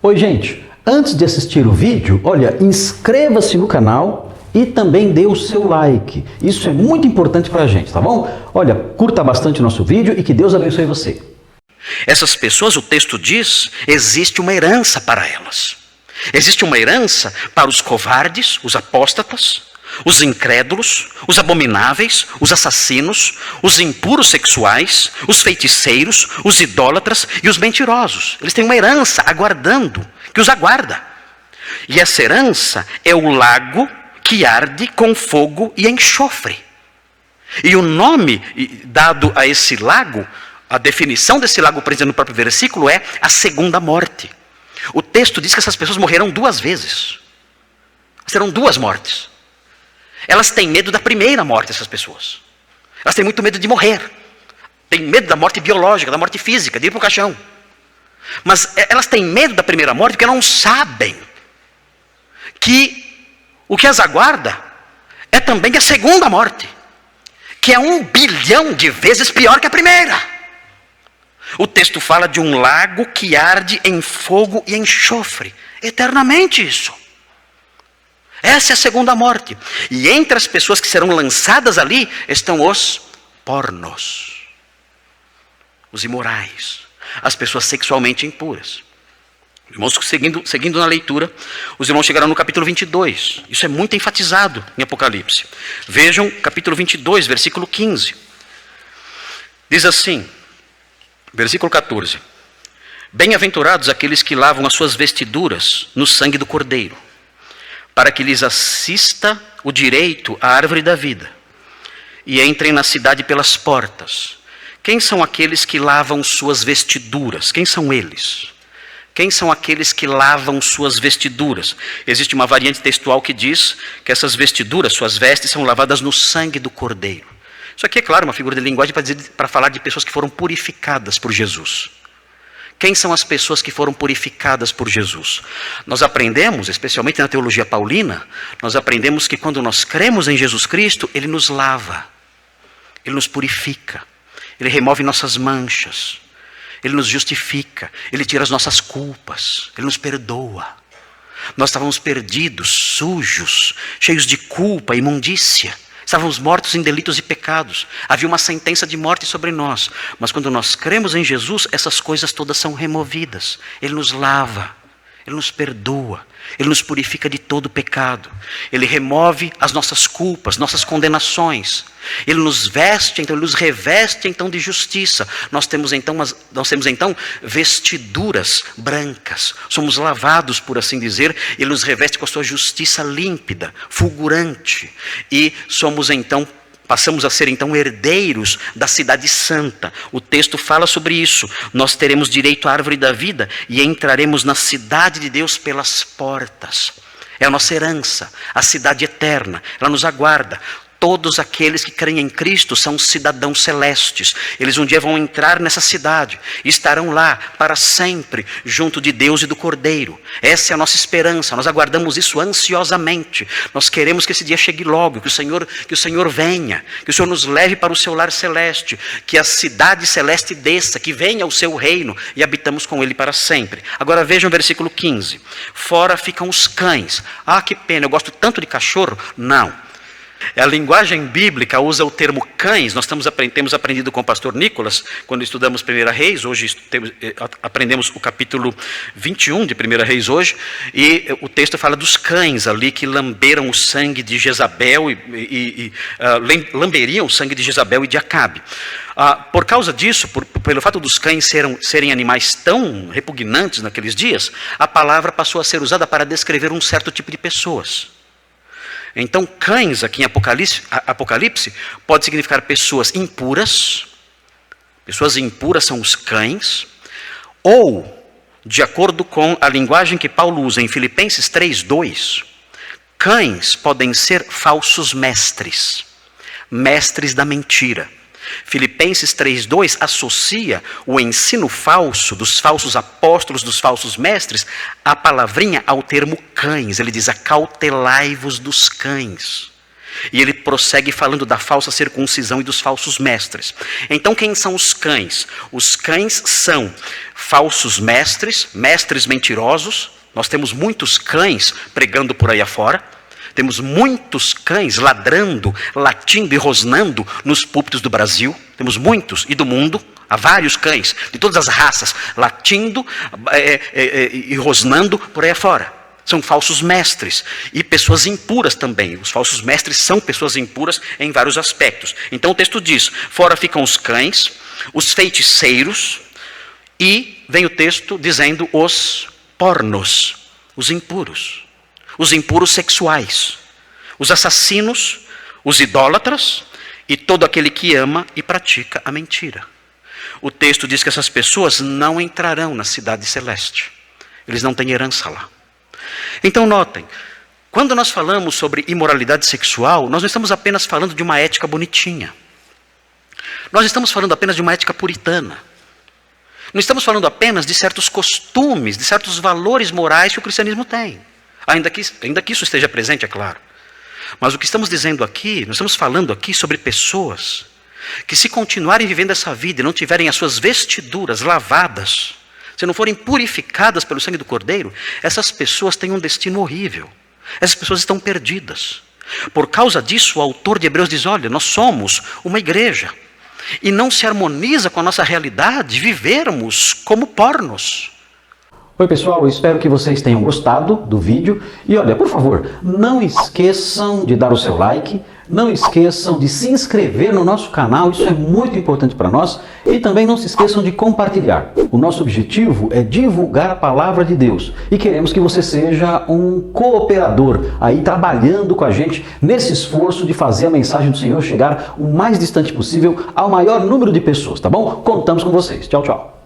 Oi, gente. Antes de assistir o vídeo, olha, inscreva-se no canal e também dê o seu like. Isso é muito importante pra gente, tá bom? Olha, curta bastante o nosso vídeo e que Deus abençoe você. Essas pessoas, o texto diz, existe uma herança para elas. Existe uma herança para os covardes, os apóstatas, os incrédulos, os abomináveis, os assassinos, os impuros sexuais, os feiticeiros, os idólatras e os mentirosos. Eles têm uma herança aguardando, que os aguarda. E essa herança é o lago que arde com fogo e enxofre. E o nome dado a esse lago, a definição desse lago presente no próprio versículo é a segunda morte. O texto diz que essas pessoas morreram 2 vezes. Serão 2 mortes. Elas têm medo da primeira morte, essas pessoas. Elas têm muito medo de morrer. Têm medo da morte biológica, da morte física, de ir para o caixão. Mas elas têm medo da primeira morte porque não sabem que o que as aguarda é também a segunda morte, que é 1 bilhão de vezes pior que a primeira. O texto fala de um lago que arde em fogo e enxofre. Eternamente isso. Essa é a segunda morte. E entre as pessoas que serão lançadas ali estão os pornos, os imorais, as pessoas sexualmente impuras. Irmãos, seguindo na leitura, os irmãos chegaram no capítulo 22. Isso é muito enfatizado em Apocalipse. Vejam capítulo 22, versículo 15. Diz assim, versículo 14. Bem-aventurados aqueles que lavam as suas vestiduras no sangue do Cordeiro, para que lhes assista o direito à árvore da vida, e entrem na cidade pelas portas. Quem são aqueles que lavam suas vestiduras? Quem são eles? Quem são aqueles que lavam suas vestiduras? Existe uma variante textual que diz que essas vestiduras, suas vestes, são lavadas no sangue do Cordeiro. Isso aqui é claro, uma figura de linguagem para falar de pessoas que foram purificadas por Jesus. Quem são as pessoas que foram purificadas por Jesus? Nós aprendemos, especialmente na teologia paulina, nós aprendemos que quando nós cremos em Jesus Cristo, Ele nos lava, Ele nos purifica, Ele remove nossas manchas, Ele nos justifica, Ele tira as nossas culpas, Ele nos perdoa. Nós estávamos perdidos, sujos, cheios de culpa, imundícia. Estávamos mortos em delitos e pecados. Havia uma sentença de morte sobre nós. Mas quando nós cremos em Jesus, essas coisas todas são removidas. Ele nos lava, Ele nos perdoa, Ele nos purifica de todo pecado. Ele remove as nossas culpas, nossas condenações. Ele nos veste, então, Ele nos reveste então de justiça. Nós temos então vestiduras brancas. Somos lavados, por assim dizer. Ele nos reveste com a sua justiça límpida, fulgurante. E passamos a ser então herdeiros da cidade santa. O texto fala sobre isso. Nós teremos direito à árvore da vida e entraremos na cidade de Deus pelas portas. É a nossa herança, a cidade eterna. Ela nos aguarda. Todos aqueles que creem em Cristo são cidadãos celestes. Eles um dia vão entrar nessa cidade e estarão lá para sempre, junto de Deus e do Cordeiro. Essa é a nossa esperança, nós aguardamos isso ansiosamente. Nós queremos que esse dia chegue logo, que o Senhor venha, que o Senhor nos leve para o seu lar celeste, que a cidade celeste desça, que venha o seu reino e habitamos com Ele para sempre. Agora vejam o versículo 15. Fora ficam os cães. Ah, que pena, eu gosto tanto de cachorro. Não. A linguagem bíblica usa o termo cães. Nós temos aprendido com o pastor Nicolas, quando estudamos 1 Reis, hoje aprendemos o capítulo 21 de 1 Reis hoje, e o texto fala dos cães ali que lamberam o sangue de Jezabel lamberiam o sangue de Jezabel e de Acabe. Por causa disso, pelo fato dos cães serem animais tão repugnantes naqueles dias, a palavra passou a ser usada para descrever um certo tipo de pessoas. Então, cães aqui em Apocalipse pode significar pessoas impuras. Pessoas impuras são os cães. Ou, de acordo com a linguagem que Paulo usa em Filipenses 3:2, cães podem ser falsos mestres, mestres da mentira. Filipenses 3:2 associa o ensino falso dos falsos apóstolos, dos falsos mestres, a palavrinha ao termo cães. Ele diz: acautelai-vos dos cães. E ele prossegue falando da falsa circuncisão e dos falsos mestres. Então quem são os cães? Os cães são falsos mestres, mestres mentirosos. Nós temos muitos cães pregando por aí afora. Temos muitos cães ladrando, latindo e rosnando nos púlpitos do Brasil. Temos muitos, e do mundo. Há vários cães, de todas as raças, latindo e rosnando por aí afora. São falsos mestres e pessoas impuras também. Os falsos mestres são pessoas impuras em vários aspectos. Então o texto diz, fora ficam os cães, os feiticeiros, e vem o texto dizendo os pornos, os impuros sexuais, os assassinos, os idólatras e todo aquele que ama e pratica a mentira. O texto diz que essas pessoas não entrarão na cidade celeste. Eles não têm herança lá. Então notem, quando nós falamos sobre imoralidade sexual, nós não estamos apenas falando de uma ética bonitinha. Nós estamos falando apenas de uma ética puritana. Não estamos falando apenas de certos costumes, de certos valores morais que o cristianismo tem. Ainda que isso esteja presente, é claro. Mas o que estamos dizendo aqui, nós estamos falando aqui sobre pessoas que, se continuarem vivendo essa vida e não tiverem as suas vestiduras lavadas, se não forem purificadas pelo sangue do Cordeiro, essas pessoas têm um destino horrível. Essas pessoas estão perdidas. Por causa disso, o autor de Hebreus diz, olha, nós somos uma igreja. E não se harmoniza com a nossa realidade vivermos como pornos. Oi pessoal, eu espero que vocês tenham gostado do vídeo. E olha, por favor, não esqueçam de dar o seu like, não esqueçam de se inscrever no nosso canal, isso é muito importante para nós. E também não se esqueçam de compartilhar. O nosso objetivo é divulgar a palavra de Deus. E queremos que você seja um cooperador aí trabalhando com a gente nesse esforço de fazer a mensagem do Senhor chegar o mais distante possível ao maior número de pessoas, tá bom? Contamos com vocês. Tchau, tchau.